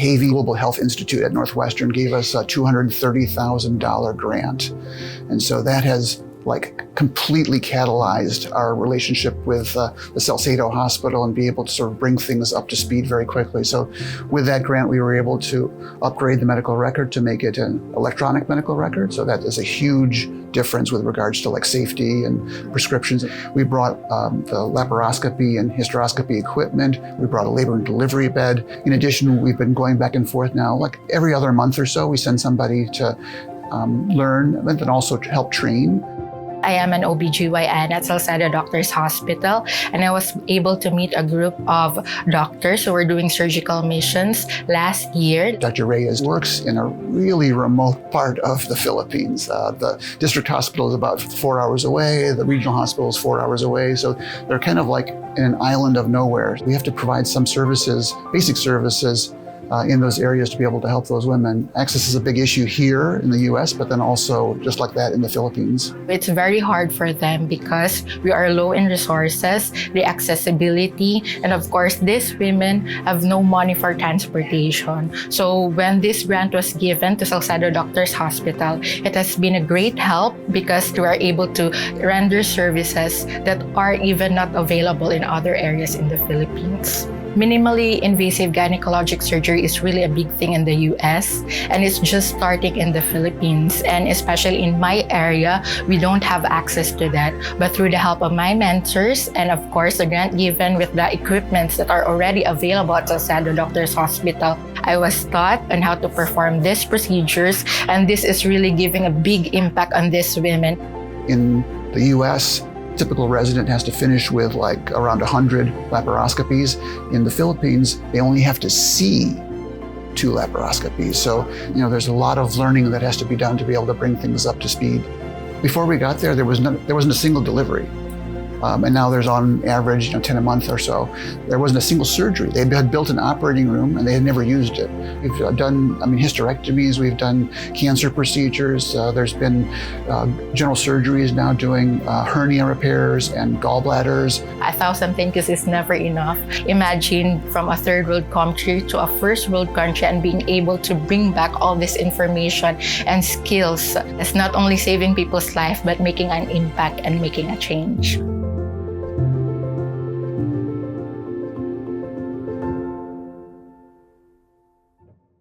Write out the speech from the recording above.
Havey Global Health Institute at Northwestern gave us a $230,000 grant. And so that has completely catalyzed our relationship with the Salcedo Hospital and be able to sort of bring things up to speed very quickly. So with that grant, we were able to upgrade the medical record to make it an electronic medical record. So that is a huge difference with regards to safety and prescriptions. We brought the laparoscopy and hysteroscopy equipment. We brought a labor and delivery bed. In addition, we've been going back and forth now, every other month or so, we send somebody to learn and then also to help train. I am an OB-GYN at Salcedo Doctors Hospital, and I was able to meet a group of doctors who were doing surgical missions last year. Dr. Reyes works in a really remote part of the Philippines. The district hospital is about 4 hours away, the regional hospital is 4 hours away, so they're kind of like in an island of nowhere. We have to provide some services, basic services, in those areas to be able to help those women. Access is a big issue here in the US, but then also just like that in the Philippines. It's very hard for them because we are low in resources, the accessibility, and of course, these women have no money for transportation. So when this grant was given to Salcedo Doctors Hospital, it has been a great help because we are able to render services that are even not available in other areas in the Philippines. Minimally invasive gynecologic surgery is really a big thing in the US, and it's just starting in the Philippines. And especially in my area, we don't have access to that. But through the help of my mentors, and of course, the grant given with the equipments that are already available at Salcedo Doctors Hospital, I was taught on how to perform these procedures, and this is really giving a big impact on these women. In the US, typical resident has to finish with around 100 laparoscopies. In the Philippines, they only have to see 2 laparoscopies. So, there's a lot of learning that has to be done to be able to bring things up to speed. Before we got there, there wasn't a single delivery. And now there's on average 10 a month or so. There wasn't a single surgery. They had built an operating room and they had never used it. We've done hysterectomies, we've done cancer procedures, there's been general surgeries now doing hernia repairs and gallbladders. 1,000 thank yous is never enough. Imagine from a third world country to a first world country and being able to bring back all this information and skills. It's not only saving people's life, but making an impact and making a change.